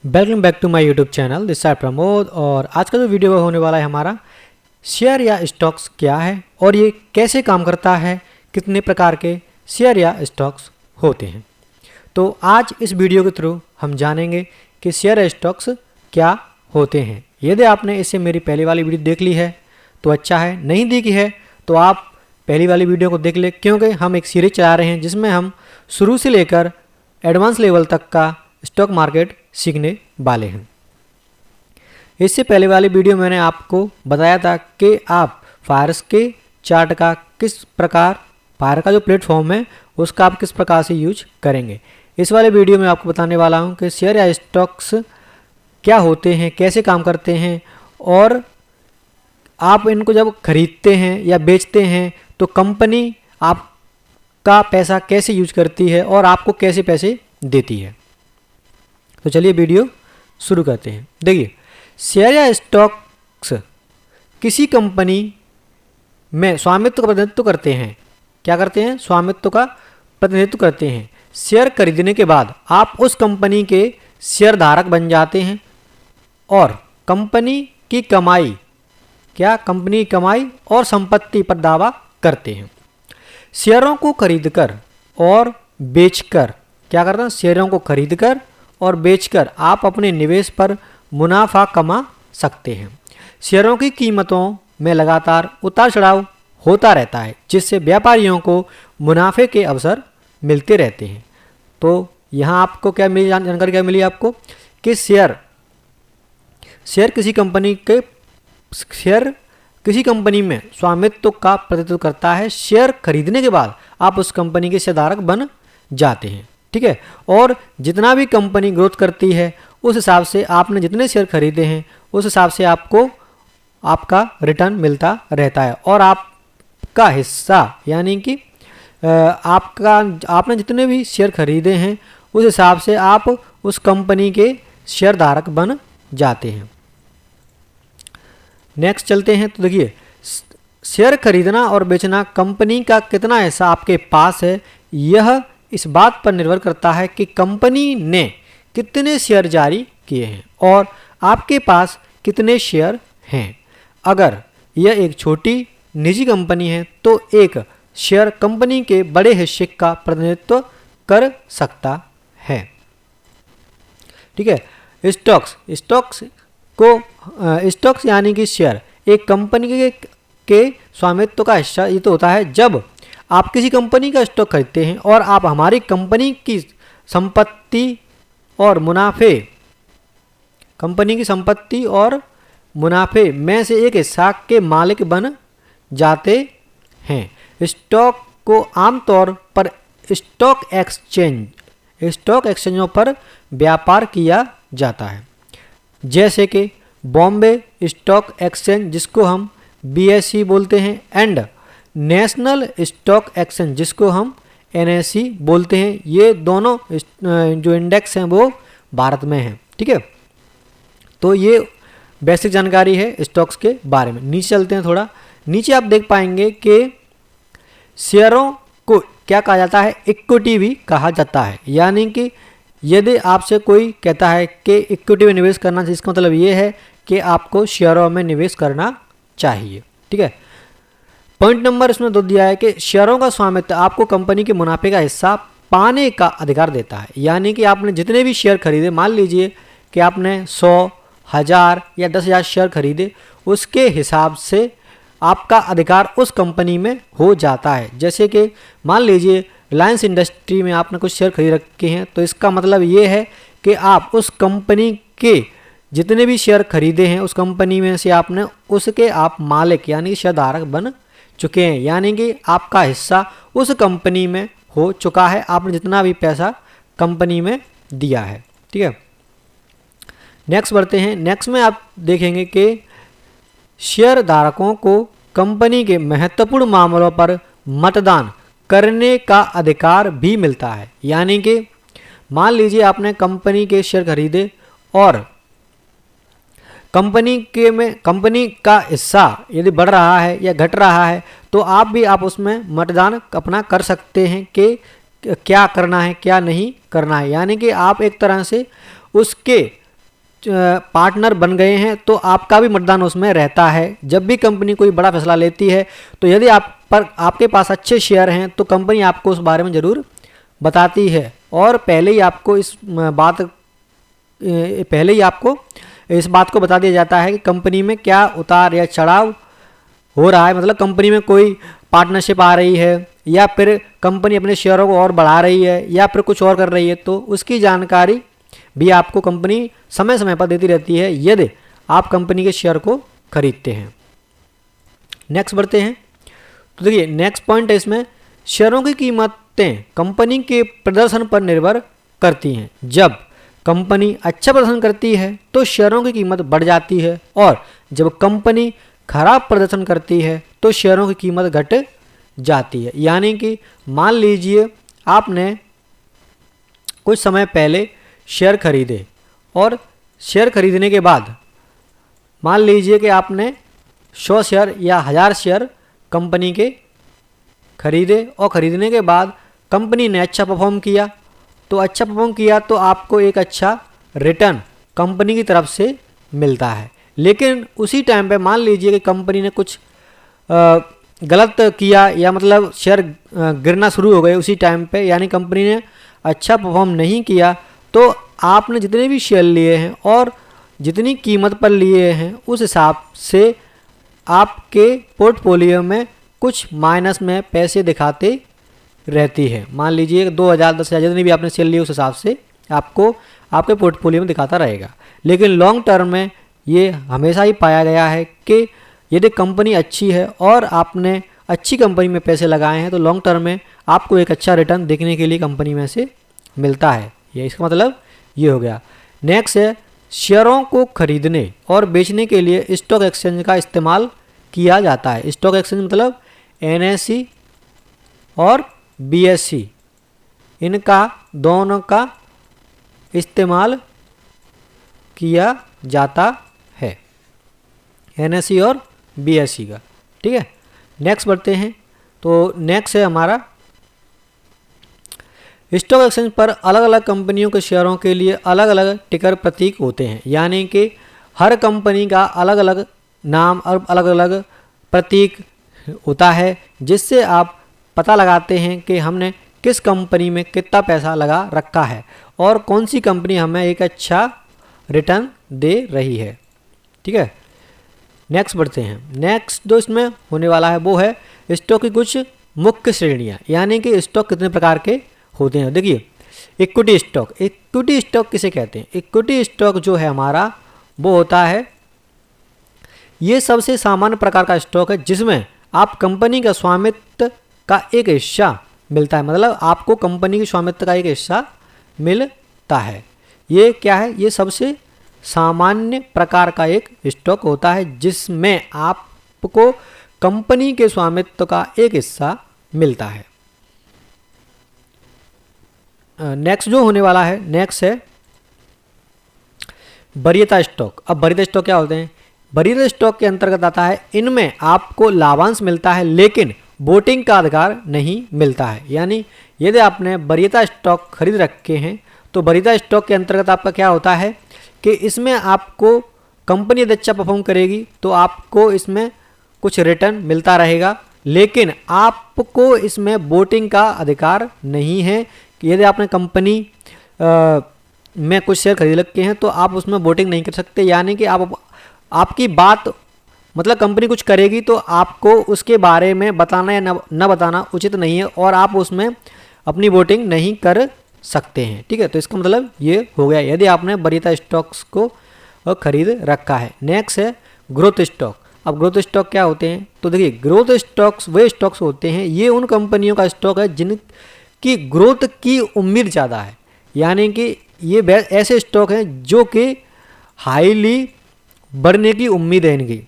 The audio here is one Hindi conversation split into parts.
Welcome back to my YouTube channel. This side Pramod. और आज का जो वीडियो होने वाला है हमारा शेयर या स्टॉक्स क्या है और ये कैसे काम करता है, कितने प्रकार के शेयर या स्टॉक्स होते हैं। तो आज इस वीडियो के थ्रू हम जानेंगे कि शेयर या स्टॉक्स क्या होते हैं। यदि आपने इससे मेरी पहली वाली वीडियो देख ली है तो अच्छा है, नहीं देखी है तो आप पहली वाली वीडियो को देख ले, क्योंकि हम एक सीरीज चला रहे हैं जिसमें हम शुरू से लेकर एडवांस लेवल तक का स्टॉक मार्केट सीखने वाले हैं। इससे पहले वाली वीडियो मैंने आपको बताया था कि आप फायर्स के चार्ट का किस प्रकार, फायर का जो प्लेटफॉर्म है उसका आप किस प्रकार से यूज करेंगे। इस वाले वीडियो में आपको बताने वाला हूं कि शेयर या स्टॉक्स क्या होते हैं, कैसे काम करते हैं और आप इनको जब खरीदते हैं या बेचते हैं तो कंपनी आपका पैसा कैसे यूज करती है और आपको कैसे पैसे देती है। तो चलिए वीडियो शुरू करते हैं। देखिए, शेयर या स्टॉक्स किसी कंपनी में स्वामित्व का प्रतिनिधित्व करते हैं। क्या करते हैं? स्वामित्व का प्रतिनिधित्व करते हैं। शेयर खरीदने के बाद आप उस कंपनी के शेयर धारक बन जाते हैं और कंपनी की कमाई, कंपनी की कमाई और संपत्ति पर दावा करते हैं। शेयरों को खरीदकर और बेचकर क्या करते हैं? शेयरों को खरीदकर और बेचकर आप अपने निवेश पर मुनाफा कमा सकते हैं। शेयरों की कीमतों में लगातार उतार चढ़ाव होता रहता है, जिससे व्यापारियों को मुनाफे के अवसर मिलते रहते हैं। तो यहाँ आपको क्या मिली, जानकारी क्या मिली आपको कि शेयर किसी कंपनी में स्वामित्व का प्रतिनिधित्व करता है। शेयर खरीदने के बाद आप उस कंपनी के शेयरधारक बन जाते हैं। ठीक है। और जितना भी कंपनी ग्रोथ करती है उस हिसाब से आपने जितने शेयर खरीदे हैं उस हिसाब से आपको आपका रिटर्न मिलता रहता है और आपका हिस्सा, यानी कि आपने जितने भी शेयर खरीदे हैं उस हिसाब से आप उस कंपनी के शेयर धारक बन जाते हैं। नेक्स्ट चलते हैं। तो देखिए, शेयर खरीदना और बेचना कंपनी का कितना हिस्सा आपके पास है, यह इस बात पर निर्भर करता है कि कंपनी ने कितने शेयर जारी किए हैं और आपके पास कितने शेयर हैं। अगर यह एक छोटी निजी कंपनी है तो एक शेयर कंपनी के बड़े हिस्से का प्रतिनिधित्व कर सकता है। ठीक है। स्टॉक्स यानी कि शेयर एक कंपनी के स्वामित्व का हिस्सा ये तो होता है जब आप किसी कंपनी का स्टॉक खरीदते हैं और आप हमारी कंपनी की संपत्ति और मुनाफे में से एक हिस्सा के मालिक बन जाते हैं। स्टॉक को आमतौर पर स्टॉक एक्सचेंजों पर व्यापार किया जाता है, जैसे कि बॉम्बे स्टॉक एक्सचेंज जिसको हम BSE बोलते हैं एंड नेशनल स्टॉक एक्सचेंज जिसको हम NSE बोलते हैं। ये दोनों जो इंडेक्स हैं वो भारत में हैं। ठीक है। तो ये बेसिक जानकारी है स्टॉक्स के बारे में। नीचे चलते हैं थोड़ा। नीचे आप देख पाएंगे कि शेयरों को क्या कहा जाता है? इक्विटी भी कहा जाता है। यानी कि यदि आपसे कोई कहता है कि इक्विटी में निवेश करना चाहिए, इसका मतलब ये है कि आपको शेयरों में निवेश करना चाहिए। ठीक है। पॉइंट नंबर इसमें 2 दिया है कि शेयरों का स्वामित्व आपको कंपनी के मुनाफे का हिस्सा पाने का अधिकार देता है। यानी कि आपने जितने भी शेयर खरीदे, मान लीजिए कि आपने 100, 1000 या 10,000 शेयर खरीदे, उसके हिसाब से आपका अधिकार उस कंपनी में हो जाता है। जैसे कि मान लीजिए रिलायंस इंडस्ट्री में आपने कुछ शेयर खरीद रखे हैं तो इसका मतलब ये है कि आप उस कंपनी के जितने भी शेयर खरीदे हैं उस कंपनी में से आपने उसके आप मालिक यानी कि शेयरधारक बन चुके हैं। यानी कि आपका हिस्सा उस कंपनी में हो चुका है, आपने जितना भी पैसा कंपनी में दिया है। ठीक है। नेक्स्ट बढ़ते हैं। नेक्स्ट में आप देखेंगे कि शेयर धारकों को कंपनी के महत्वपूर्ण मामलों पर मतदान करने का अधिकार भी मिलता है। यानी कि मान लीजिए आपने कंपनी के शेयर खरीदे और कंपनी का हिस्सा यदि बढ़ रहा है या घट रहा है तो आप उसमें मतदान अपना कर सकते हैं कि क्या करना है क्या नहीं करना है। यानी कि आप एक तरह से उसके पार्टनर बन गए हैं तो आपका भी मतदान उसमें रहता है। जब भी कंपनी कोई बड़ा फैसला लेती है तो यदि आपके पास अच्छे शेयर हैं तो कंपनी आपको उस बारे में ज़रूर बताती है और पहले ही आपको इस बात को बता दिया जाता है कि कंपनी में क्या उतार या चढ़ाव हो रहा है। मतलब कंपनी में कोई पार्टनरशिप आ रही है या फिर कंपनी अपने शेयरों को और बढ़ा रही है या फिर कुछ और कर रही है, तो उसकी जानकारी भी आपको कंपनी समय समय पर देती रहती है यदि आप कंपनी के शेयर को खरीदते हैं। नेक्स्ट बढ़ते हैं। तो देखिए नेक्स्ट पॉइंट है इसमें, शेयरों की कीमतें कंपनी के प्रदर्शन पर निर्भर करती हैं। जब कंपनी अच्छा प्रदर्शन करती है तो शेयरों की कीमत बढ़ जाती है और जब कंपनी खराब प्रदर्शन करती है तो शेयरों की कीमत घट जाती है। यानी कि मान लीजिए आपने कुछ समय पहले शेयर खरीदे और शेयर खरीदने के बाद मान लीजिए कि आपने 100 शेयर या 1000 शेयर कंपनी के खरीदे और ख़रीदने के बाद कंपनी ने अच्छा परफॉर्म किया, तो अच्छा परफॉर्म किया तो आपको एक अच्छा रिटर्न कंपनी की तरफ से मिलता है। लेकिन उसी टाइम पे मान लीजिए कि कंपनी ने कुछ गलत किया या मतलब शेयर गिरना शुरू हो गए उसी टाइम पे, यानी कंपनी ने अच्छा परफॉर्म नहीं किया, तो आपने जितने भी शेयर लिए हैं और जितनी कीमत पर लिए हैं उस हिसाब से आपके पोर्टफोलियो में कुछ माइनस में पैसे दिखाते रहती है। मान लीजिए 2000 10,000 जितने भी आपने शेयर लिए उस हिसाब से आपको आपके पोर्टफोलियो में दिखाता रहेगा। लेकिन लॉन्ग टर्म में ये हमेशा ही पाया गया है कि यदि कंपनी अच्छी है और आपने अच्छी कंपनी में पैसे लगाए हैं तो लॉन्ग टर्म में आपको एक अच्छा रिटर्न देखने के लिए कंपनी में से मिलता है। ये इसका मतलब ये हो गया। नेक्स्ट है, शेयरों को खरीदने और बेचने के लिए स्टॉक एक्सचेंज का इस्तेमाल किया जाता है। स्टॉक एक्सचेंज मतलब NSE और BSE, इनका दोनों का इस्तेमाल किया जाता है, NSE और BSE का। ठीक है, नेक्स्ट बढ़ते हैं। तो नेक्स्ट है हमारा, स्टॉक एक्सचेंज पर अलग अलग कंपनियों के शेयरों के लिए अलग अलग टिकर प्रतीक होते हैं। यानी कि हर कंपनी का अलग अलग नाम और अलग अलग प्रतीक होता है जिससे आप पता लगाते हैं कि हमने किस कंपनी में कितना पैसा लगा रखा है और कौन सी कंपनी हमें एक अच्छा रिटर्न दे रही है। ठीक है, नेक्स्ट बढ़ते हैं। नेक्स्ट जो इसमें होने वाला है वो है स्टॉक की कुछ मुख्य श्रेणियाँ, यानी कि स्टॉक कितने प्रकार के होते हैं। देखिए, इक्विटी स्टॉक, इक्विटी स्टॉक किसे कहते हैं? इक्विटी स्टॉक जो है हमारा वो होता है, ये सबसे सामान्य प्रकार का स्टॉक है जिसमें आप कंपनी का स्वामित्व का एक हिस्सा मिलता है। मतलब आपको कंपनी की स्वामित्व का एक हिस्सा मिलता है। ये क्या है? ये सबसे सामान्य प्रकार का एक स्टॉक होता है जिसमें आपको कंपनी के स्वामित्व का एक हिस्सा मिलता है। नेक्स्ट जो होने वाला है, नेक्स्ट है वरीयता स्टॉक। अब वरीयता स्टॉक क्या होते हैं? वरीयता स्टॉक के अंतर्गत आता है, इनमें आपको लाभांश मिलता है लेकिन वोटिंग का अधिकार नहीं मिलता है। यानी यदि आपने वरीयता स्टॉक खरीद रखे हैं तो वरीयता स्टॉक के अंतर्गत आपका क्या होता है कि इसमें आपको कंपनी यदि अच्छा परफॉर्म करेगी तो आपको इसमें कुछ रिटर्न मिलता रहेगा, लेकिन आपको इसमें वोटिंग का अधिकार नहीं है कि यदि आपने कंपनी में कुछ शेयर खरीद रखे हैं तो आप उसमें वोटिंग नहीं कर सकते। यानी कि आपकी बात मतलब कंपनी कुछ करेगी तो आपको उसके बारे में बताना या न बताना उचित नहीं है और आप उसमें अपनी वोटिंग नहीं कर सकते हैं। ठीक है, तो इसका मतलब ये हो गया यदि आपने वरीयता स्टॉक्स को खरीद रखा है। नेक्स्ट है ग्रोथ स्टॉक। अब ग्रोथ स्टॉक क्या होते हैं? तो देखिए, ग्रोथ स्टॉक्स वे स्टॉक्स होते हैं, ये उन कंपनियों का स्टॉक है जिनकी ग्रोथ की उम्मीद ज़्यादा है। यानी कि ये ऐसे स्टॉक हैं जो कि हाईली बढ़ने की उम्मीद है इनकी।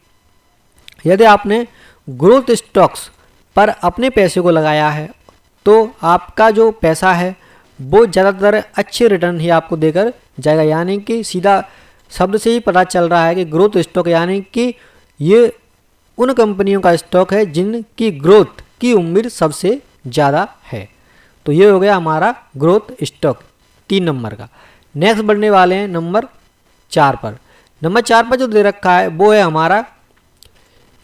यदि आपने ग्रोथ स्टॉक्स पर अपने पैसे को लगाया है तो आपका जो पैसा है वो ज़्यादातर अच्छे रिटर्न ही आपको देकर जाएगा। यानी कि सीधा शब्द से ही पता चल रहा है कि ग्रोथ स्टॉक यानी कि ये उन कंपनियों का स्टॉक है जिनकी ग्रोथ की उम्मीद सबसे ज़्यादा है। तो ये हो गया हमारा ग्रोथ स्टॉक 3 नंबर का। नेक्स्ट बढ़ने वाले हैं नंबर 4 पर। नंबर 4 पर जो दे रखा है वो है हमारा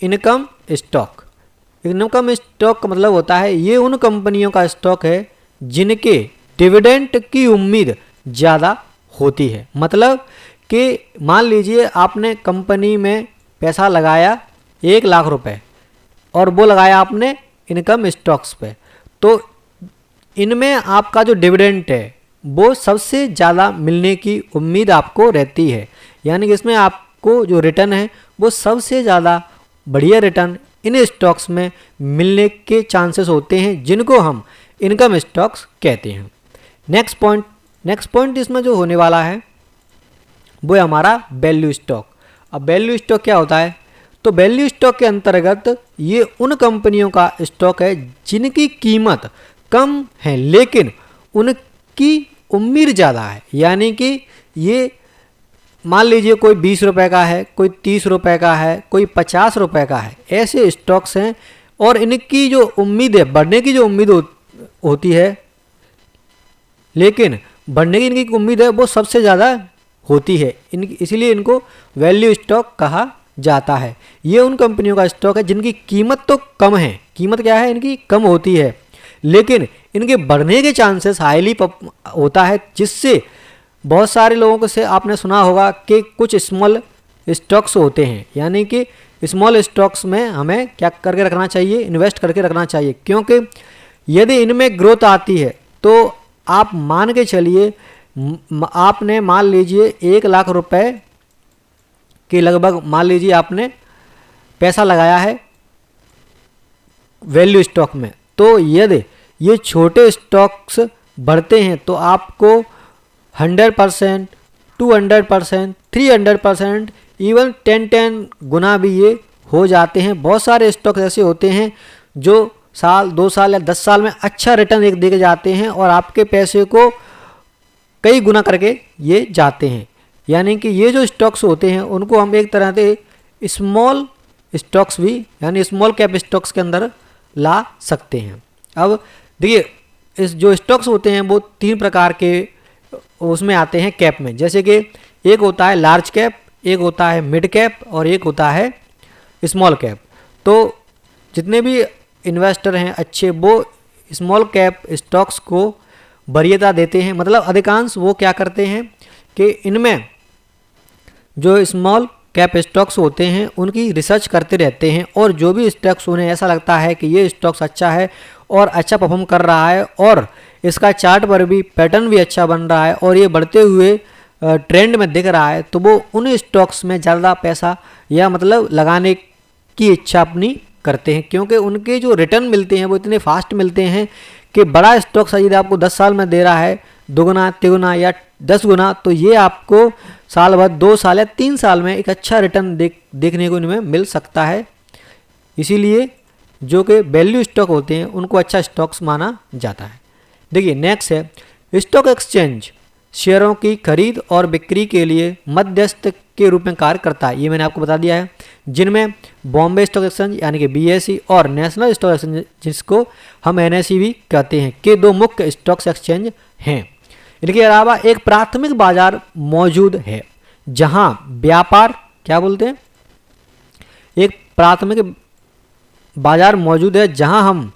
इनकम स्टॉक। इनकम स्टॉक का मतलब होता है ये उन कंपनियों का स्टॉक है जिनके डिविडेंड की उम्मीद ज़्यादा होती है। मतलब कि मान लीजिए आपने कंपनी में पैसा लगाया 1 लाख रुपए और वो लगाया आपने इनकम स्टॉक्स पे, तो इनमें आपका जो डिविडेंड है वो सबसे ज़्यादा मिलने की उम्मीद आपको रहती है। यानी कि इसमें आपको जो रिटर्न है वो सबसे ज़्यादा बढ़िया रिटर्न इन स्टॉक्स में मिलने के चांसेस होते हैं, जिनको हम इनकम स्टॉक्स कहते हैं। नेक्स्ट पॉइंट इसमें जो होने वाला है वो है हमारा वैल्यू स्टॉक। अब वैल्यू स्टॉक क्या होता है? तो वैल्यू स्टॉक के अंतर्गत ये उन कंपनियों का स्टॉक है जिनकी कीमत कम है लेकिन उनकी उम्मीद ज़्यादा है। यानी कि ये मान लीजिए कोई 20 रुपये का है, कोई 30 रुपये का है, कोई 50 रुपये का है, ऐसे स्टॉक्स हैं और इनकी जो उम्मीद है बढ़ने की जो उम्मीद होती है, लेकिन बढ़ने की इनकी उम्मीद है वो सबसे ज़्यादा होती है, इसीलिए इनको वैल्यू स्टॉक कहा जाता है। ये उन कंपनियों का स्टॉक है जिनकी कीमत तो कम है, कीमत क्या है इनकी कम होती है, लेकिन इनके बढ़ने के चांसेस हाईली होता है, जिससे बहुत सारे लोगों को से आपने सुना होगा कि कुछ स्मॉल स्टॉक्स होते हैं। यानी कि स्मॉल स्टॉक्स में हमें क्या करके रखना चाहिए? इन्वेस्ट करके रखना चाहिए, क्योंकि यदि इनमें ग्रोथ आती है तो आप मान के चलिए आपने मान लीजिए 1 लाख रुपए के लगभग मान लीजिए आपने पैसा लगाया है वैल्यू स्टॉक में, तो यदि ये छोटे स्टॉक्स बढ़ते हैं तो आपको 100%, 200%, 300%, इवन 10 गुना भी ये हो जाते हैं। बहुत सारे स्टॉक्स ऐसे होते हैं जो साल 2 साल या 10 साल में अच्छा रिटर्न दे के जाते हैं और आपके पैसे को कई गुना करके ये जाते हैं। यानी कि ये जो स्टॉक्स होते हैं उनको हम एक तरह से स्मॉल स्टॉक्स भी यानी स्मॉल कैप स्टॉक्स के अंदर ला सकते हैं। अब देखिए इस जो स्टॉक्स होते हैं वो 3 प्रकार के उसमें आते हैं कैप में। जैसे कि एक होता है लार्ज कैप, एक होता है मिड कैप और एक होता है स्मॉल कैप। तो जितने भी इन्वेस्टर हैं अच्छे वो स्मॉल कैप स्टॉक्स को वरीयता देते हैं। मतलब अधिकांश वो क्या करते हैं कि इनमें जो स्मॉल कैप स्टॉक्स होते हैं उनकी रिसर्च करते रहते हैं और जो भी स्टॉक्स उन्हें ऐसा लगता है कि ये स्टॉक्स अच्छा है और अच्छा परफॉर्म कर रहा है और इसका चार्ट पर भी पैटर्न भी अच्छा बन रहा है और ये बढ़ते हुए ट्रेंड में दिख रहा है, तो वो उन स्टॉक्स में ज़्यादा पैसा या मतलब लगाने की इच्छा अपनी करते हैं, क्योंकि उनके जो रिटर्न मिलते हैं वो इतने फास्ट मिलते हैं कि बड़ा स्टॉक्स यदि आपको 10 साल में दे रहा है 2 गुना 3 गुना या 10 गुना, तो ये आपको साल भर 2 साल या 3 साल में एक अच्छा रिटर्न देखने को इनमें मिल सकता है। इसीलिए जो कि वैल्यू स्टॉक होते हैं उनको अच्छा स्टॉक्स माना जाता है। देखिए नेक्स्ट है स्टॉक एक्सचेंज शेयरों की खरीद और बिक्री के लिए मध्यस्थ के रूप में कार्य करता है। ये मैंने आपको बता दिया है, जिनमें बॉम्बे स्टॉक एक्सचेंज यानी कि BSE और नेशनल स्टॉक एक्सचेंज जिसको हम NSE भी कहते हैं के 2 मुख्य स्टॉक एक्सचेंज हैं। इनके अलावा एक प्राथमिक बाजार मौजूद है जहां व्यापार क्या बोलते हैं, एक प्राथमिक बाजार मौजूद है जहां हम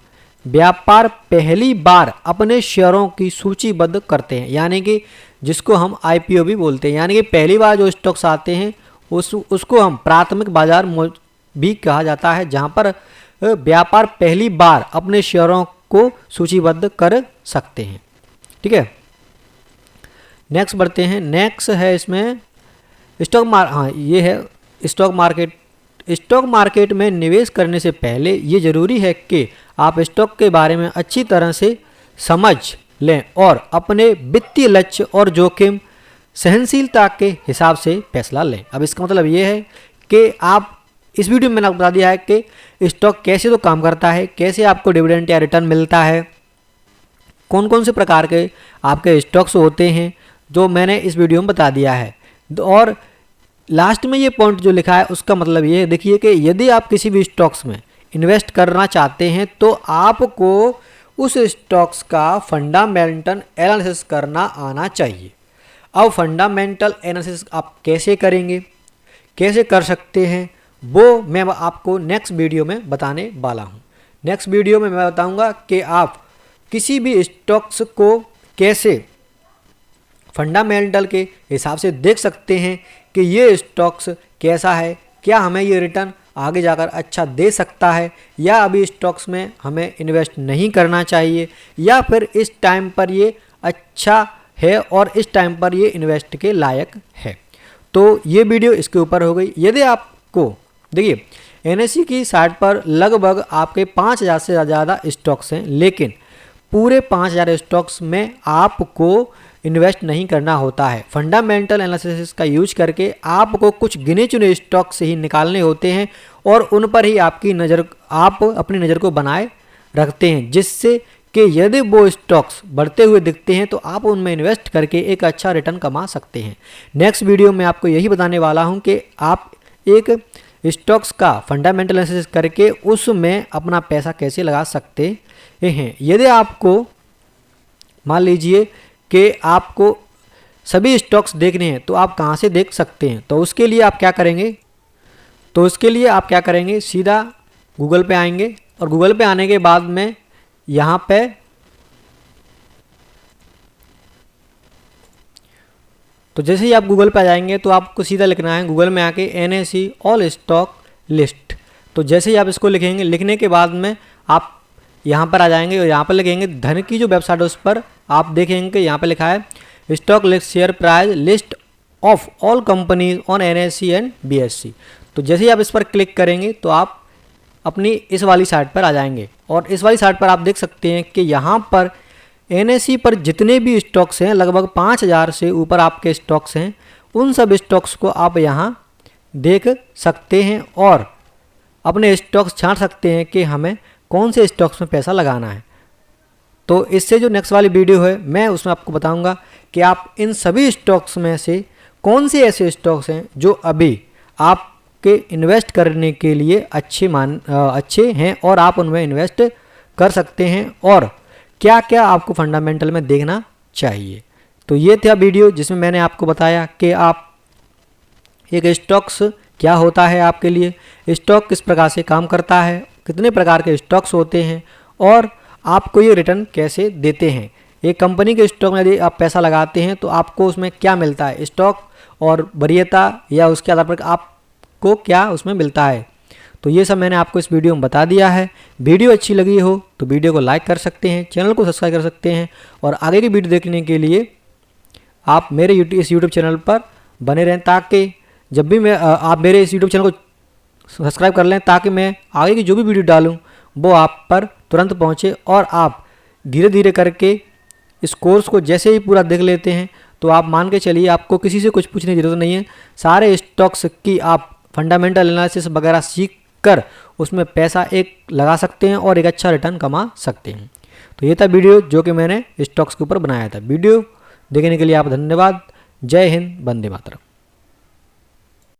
व्यापार पहली बार अपने शेयरों की सूचीबद्ध करते हैं, यानी कि जिसको हम IPO भी बोलते हैं। यानी कि पहली बार जो स्टॉक्स आते हैं उसको हम प्राथमिक बाजार भी कहा जाता है, जहां पर व्यापार पहली बार अपने शेयरों को सूचीबद्ध कर सकते हैं। ठीक है, नेक्स्ट बढ़ते हैं। नेक्स्ट है इसमें ये है स्टॉक मार्केट। स्टॉक मार्केट में निवेश करने से पहले ये ज़रूरी है कि आप स्टॉक के बारे में अच्छी तरह से समझ लें और अपने वित्तीय लक्ष्य और जोखिम सहनशीलता के हिसाब से फैसला लें। अब इसका मतलब ये है कि आप इस वीडियो में मैंने आपको बता दिया है कि स्टॉक कैसे तो काम करता है, कैसे आपको डिविडेंड या रिटर्न मिलता है, कौन कौन से प्रकार के आपके स्टॉक्स होते हैं, जो मैंने इस वीडियो में बता दिया है। और लास्ट में ये पॉइंट जो लिखा है उसका मतलब ये है, देखिए कि यदि आप किसी भी स्टॉक्स में इन्वेस्ट करना चाहते हैं तो आपको उस स्टॉक्स का फंडामेंटल एनालिसिस करना आना चाहिए। अब फंडामेंटल एनालिसिस आप कैसे करेंगे, कैसे कर सकते हैं, वो मैं आपको नेक्स्ट वीडियो में बताने वाला हूँ। नेक्स्ट वीडियो में मैं बताऊँगा कि आप किसी भी स्टॉक्स को कैसे फंडामेंटल के हिसाब से देख सकते हैं कि ये स्टॉक्स कैसा है, क्या हमें ये रिटर्न आगे जाकर अच्छा दे सकता है, या अभी स्टॉक्स में हमें इन्वेस्ट नहीं करना चाहिए, या फिर इस टाइम पर ये अच्छा है और इस टाइम पर ये इन्वेस्ट के लायक है। तो ये वीडियो इसके ऊपर हो गई। यदि आपको देखिए NSE की साइट पर लगभग आपके 5000 से ज़्यादा स्टॉक्स हैं, लेकिन पूरे 5000 स्टॉक्स में आपको इन्वेस्ट नहीं करना होता है। फंडामेंटल एनालिसिस का यूज करके आपको कुछ गिने चुने स्टॉक से ही निकालने होते हैं और उन पर ही आप अपनी नज़र को बनाए रखते हैं, जिससे कि यदि वो स्टॉक्स बढ़ते हुए दिखते हैं तो आप उनमें इन्वेस्ट करके एक अच्छा रिटर्न कमा सकते हैं। नेक्स्ट वीडियो में आपको यही बताने वाला हूं कि आप एक स्टॉक्स का फंडामेंटल एनालिसिस करके उसमें अपना पैसा कैसे लगा सकते हैं। यदि आपको मान लीजिए कि आपको सभी स्टॉक्स देखने हैं तो आप कहां से देख सकते हैं, तो उसके लिए आप क्या करेंगे, सीधा गूगल पे आएंगे और गूगल पे आने के बाद में यहाँ पे तो जैसे ही आप गूगल पे आ जाएंगे तो आपको सीधा लिखना है गूगल में आके NSE ऑल स्टॉक लिस्ट। तो जैसे ही आप इसको लिखेंगे, लिखने के बाद में आप यहाँ पर आ जाएंगे और यहाँ पर लिखेंगे धन की जो वेबसाइट है उस पर आप देखेंगे कि यहाँ पर लिखा है stock list share price list of all companies on NSE and BSE। तो जैसे ही आप इस पर क्लिक करेंगे तो आप अपनी इस वाली साइट पर आ जाएंगे और इस वाली साइट पर आप देख सकते हैं कि यहाँ पर NSE पर जितने भी स्टॉक्स हैं, लगभग 5000 से ऊपर आपके स्टॉक्स हैं, उन सब स्टॉक्स को आप यहाँ देख सकते हैं और अपने स्टॉक्स छांट सकते हैं कि हमें कौन से स्टॉक्स में पैसा लगाना है। तो इससे जो नेक्स्ट वाली वीडियो है मैं उसमें आपको बताऊंगा कि आप इन सभी स्टॉक्स में से कौन से ऐसे स्टॉक्स हैं जो अभी आपके इन्वेस्ट करने के लिए अच्छे हैं और आप उनमें इन्वेस्ट कर सकते हैं, और क्या क्या आपको फंडामेंटल में देखना चाहिए। तो ये था वीडियो जिसमें मैंने आपको बताया कि आप एक स्टॉक्स क्या होता है आपके लिए, स्टॉक किस प्रकार से काम करता है, कितने प्रकार के स्टॉक्स होते हैं और आपको ये रिटर्न कैसे देते हैं। एक कंपनी के स्टॉक में यदि आप पैसा लगाते हैं तो आपको उसमें क्या मिलता है, स्टॉक और वरीयता या उसके आधार पर आपको क्या उसमें मिलता है। तो ये सब मैंने आपको इस वीडियो में बता दिया है। वीडियो अच्छी लगी हो तो वीडियो को लाइक कर सकते हैं, चैनल को सब्सक्राइब कर सकते हैं और आगे की वीडियो देखने के लिए आप मेरे इस यूट्यूब चैनल पर बने रहें, ताकि जब भी आप मेरे इस यूट्यूब चैनल को सब्सक्राइब कर लें ताकि मैं आगे की जो भी वीडियो डालूं वो आप पर तुरंत पहुंचे और आप धीरे धीरे करके इस कोर्स को जैसे ही पूरा देख लेते हैं तो आप मान के चलिए आपको किसी से कुछ पूछने की ज़रूरत नहीं है। सारे स्टॉक्स की आप फंडामेंटल एनालिसिस वगैरह सीख कर उसमें पैसा एक लगा सकते हैं और एक अच्छा रिटर्न कमा सकते हैं। तो ये था वीडियो जो कि मैंने स्टॉक्स के ऊपर बनाया था। वीडियो देखने के लिए आप धन्यवाद। जय हिंद, वंदे मातरम।